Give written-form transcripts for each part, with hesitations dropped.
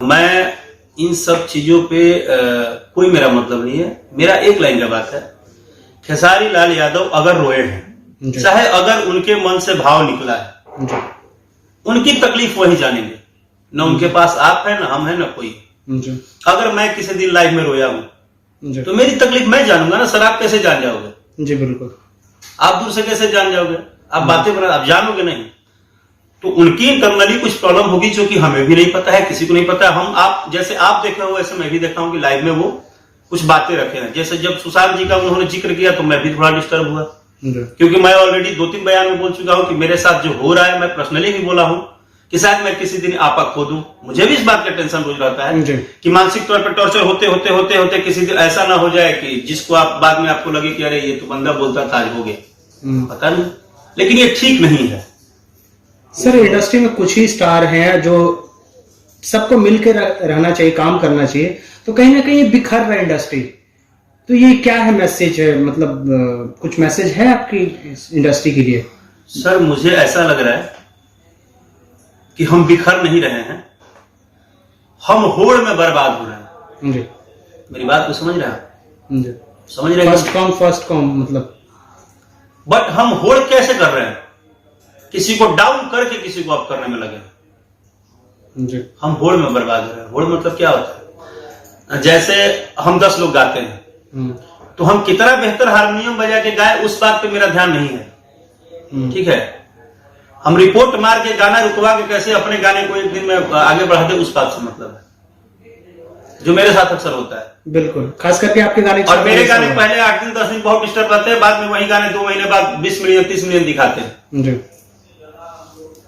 मैं इन सब चीजों पे कोई मेरा मतलब नहीं है। मेरा एक लाइन का बात है, खेसारी लाल यादव अगर रोए हैं, चाहे अगर उनके मन से भाव निकला है, उनकी तकलीफ वही जानेंगे। न उनके पास आप है, न हम है, न कोई। अगर मैं किसी दिन लाइफ में रोया हूं तो मेरी तकलीफ मैं जानूंगा ना। सर आप कैसे जान जाओगे? जी बिल्कुल। आप दूर से कैसे जान जाओगे? आप बातें बना, आप जानोगे नहीं। तो उनकी इंटरनली कुछ प्रॉब्लम होगी जो कि हमें भी नहीं पता है, किसी को नहीं पता है। हम आप जैसे आप देख रहे हो वैसे मैं भी देखा हूं कि लाइव में वो कुछ बातें रखे हैं। जैसे जब सुशांत जी का उन्होंने जिक्र किया तो मैं भी थोड़ा डिस्टर्ब हुआ, क्योंकि मैं ऑलरेडी 2-3 बयान में बोल चुका हूं कि मेरे साथ जो हो रहा है, मैं पर्सनली भी बोला हूं कि शायद मैं किसी दिन आपा खो दूं। मुझे भी इस बात का टेंशन रोज रहता है कि मानसिक तौर पर टॉर्चर होते होते होते होते किसी दिन ऐसा ना हो जाए कि जिसको आप बाद में आपको लगे कि अरे ये तो बंदा बोलता था, आज हो गया। पता नहीं, लेकिन ये ठीक नहीं है। सर इंडस्ट्री में कुछ ही स्टार हैं जो सबको मिलकर रहना चाहिए, काम करना चाहिए, तो कहीं ना कहीं ये बिखर रहा है इंडस्ट्री। तो ये क्या है मैसेज है, मतलब कुछ मैसेज है आपकी इंडस्ट्री के लिए? सर मुझे ऐसा लग रहा है कि हम बिखर नहीं रहे हैं, हम होड़ में बर्बाद हो रहे हैं। जी। मेरी बात को समझ रहे हैं? समझ रहे हैं? फर्स्ट कॉम मतलब, बट हम होड़ कैसे कर रहे हैं? किसी को डाउन करके किसी को अप करने में लगे। जी। हम होड़ में बर्बाद हो रहे हैं। होड़ मतलब क्या होता है? जैसे हम 10 लोग गाते हैं तो हम कितना बेहतर हारमोनियम बजा के गाए, उस बात पे मेरा ध्यान नहीं है। ठीक है, हम रिपोर्ट मार के गाना रुकवा के कैसे अपने गाने को एक दिन में आगे बढ़ा दे, उस बात से मतलब है, जो मेरे साथ अक्सर होता है। बिल्कुल, खास करके आपके गाने। और मेरे गाने पहले 8 दिन 10 दिन बहुत डिस्टर्ब रहते हैं, बाद में वही गाने 2 महीने बाद 20 मिलियन 30 मिलियन दिखाते हैं। जी।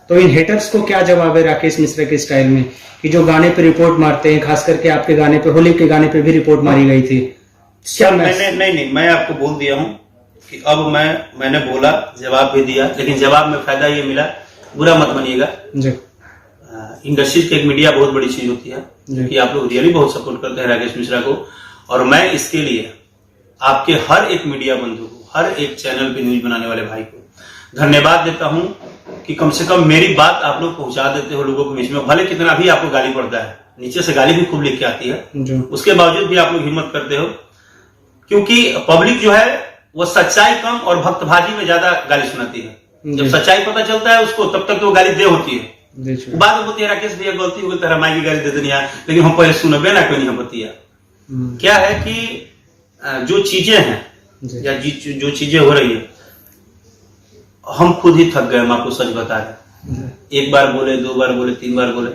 तो इन हेटर्स को क्या जवाब है राकेश मिश्रा के स्टाइल में, कि जो गाने पे रिपोर्ट मारते हैं, खास करके आपके गाने पे, होली के गाने पे भी रिपोर्ट मारी गई थी? क्या नहीं, मैं आपको बोल दिया हूं कि अब मैंने बोला, जवाब भी दिया, लेकिन जवाब में फायदा ये मिला, बुरा मत मानिएगा। इंडस्ट्री की एक मीडिया बहुत बड़ी चीज होती है कि आप लोग रियली बहुत सपोर्ट करते हैं राकेश मिश्रा को, और मैं इसके लिए आपके हर एक मीडिया बंधु को, हर एक चैनल पे न्यूज बनाने वाले भाई को धन्यवाद देता हूं कि कम से कम मेरी बात आप लोग पहुंचा देते हो लोगों के बीच में। भले कितना भी आपको गाली पड़ता है, नीचे से गाली भी खूब लिख के आती है, उसके बावजूद भी आप लोग हिम्मत करते हो, क्योंकि पब्लिक जो है वो सच्चाई कम और भक्तभाजी में ज्यादा गाली सुनाती है। जब सच्चाई पता चलता है उसको, तब तक तो गाली दे होती है। बाद में बोलती है राकेश भैया गलती हो गई, तेरा माई की गाली दे देनी है, लेकिन हम पहले सुनबे ना क्यों नहीं बतिया। क्या है कि जो चीजें हैं या जो चीजें हो रही है, हम खुद ही थक गए। हम आपको सच बता रहे, 1 बार बोले, 2 बार बोले, 3 बार बोले।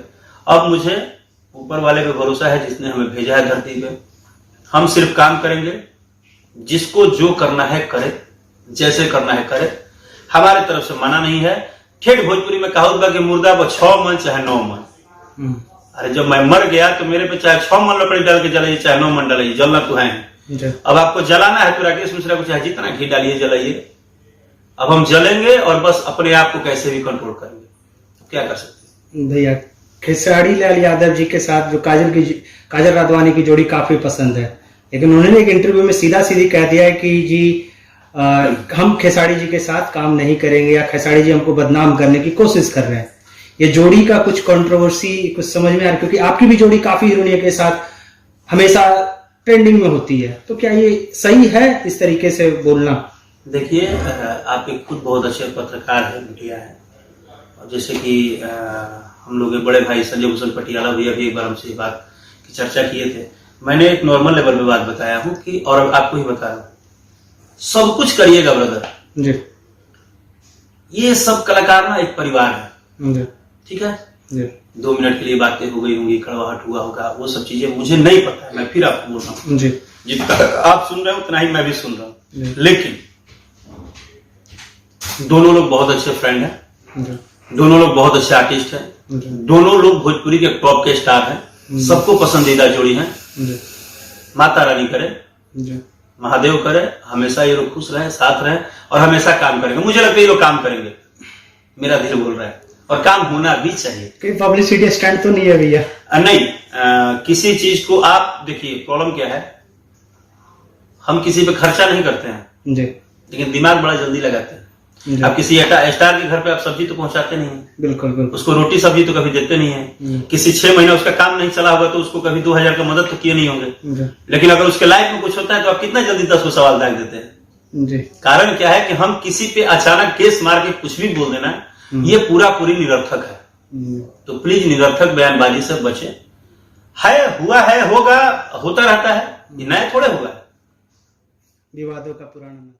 अब मुझे ऊपर वाले पे भरोसा है जिसने हमें भेजा है धरती पे। हम सिर्फ काम करेंगे, जिसको जो करना है करे, जैसे करना है करे, हमारे तरफ से मना नहीं है। ठेठ भोजपुरी में कहावत बा कि मुर्दा को 6 मन चाहे 9 मन। अरे जब मैं मर गया तो मेरे पे चाहे 6 मन लकड़ी डाल के जलाइए, चाहे 9 मन डालिए, जलना तो है। अब आपको जलाना है तो राकेश मिश्रा को चाहे जितना घी डालिए, जलाइए। अब हम जलेंगे और बस अपने आप को कैसे भी कंट्रोल करेंगे। क्या कर सकते हैं भैया? खेसारी लाल यादव जी के साथ जो काजल राघवानी की जोड़ी काफी पसंद है, लेकिन उन्होंने एक इंटरव्यू में सीधा सीधी कह दिया है कि जी हम खेसारी जी के साथ काम नहीं करेंगे, या खेसारी जी हमको बदनाम करने की कोशिश कर रहे हैं। ये जोड़ी का कुछ कंट्रोवर्सी कुछ समझ में आ रहा है, क्योंकि आपकी भी जोड़ी काफी हीरोइनों के साथ हमेशा ट्रेंडिंग में होती है, तो क्या ये सही है इस तरीके से बोलना? देखिए, आप एक खुद बहुत अच्छे पत्रकार है, मीडिया है, और जैसे कि हम लोग के बड़े भाई संजय भूषण पटियाला भैया भी एक बार हमसे बात की चर्चा किए थे। मैंने एक नॉर्मल लेवल पे बात बताया हूं कि, और आपको ही बता रहा हूं, सब कुछ करिएगा ब्रदर जी। ये सब कलाकार ना एक परिवार है, ठीक है जी। 2 मिनट के लिए बातें हो गई होंगी, कड़वाहट हुआ होगा, वो सब चीजें मुझे नहीं पता है। मैं फिर आपको बोल रहा हूँ जी, जितना आप सुन रहे हो उतना ही मैं भी सुन रहा हूँ। लेकिन दोनों लोग बहुत अच्छे फ्रेंड हैं, दोनों लोग बहुत अच्छे आर्टिस्ट हैं, दोनों लोग भोजपुरी के टॉप के स्टार हैं, सबको पसंदीदा जोड़ी हैं। माता रानी करे, महादेव करे, हमेशा ये लोग खुश रहे, साथ रहे, और हमेशा काम करेंगे। मुझे लगता है ये लोग काम करेंगे, मेरा दिल बोल रहा है, और काम होना भी चाहिए। कोई पब्लिसिटी स्टंट तो नहीं है भैया? नहीं, किसी चीज को आप देखिए, प्रॉब्लम क्या है, हम किसी पे खर्चा नहीं करते हैं जी, लेकिन दिमाग बड़ा जल्दी लगाते हैं। जी। अब किसी स्टार के घर पे आप सब्जी तो पहुंचाते नहीं है, बिल्कुल बिल्कुल। उसको रोटी सब्जी तो कभी देते नहीं है। किसी 6 महीने उसका काम नहीं चला होगा तो उसको कभी 2000 का मदद तो किए नहीं होंगे। जी लेकिन अगर उसके लाइफ में कुछ होता है तो आप कितना जल्दी 10 को सवाल दाग देते हैं। जी। कारण क्या है कि हम किसी पे अचानक केस मार के कुछ भी बोल देना, ये पूरी निरर्थक है। तो प्लीज निरर्थक बयानबाजी से बचे। हुआ है, होगा, होता रहता है, ये नया थोड़े हुआ है। विवादों का पुराना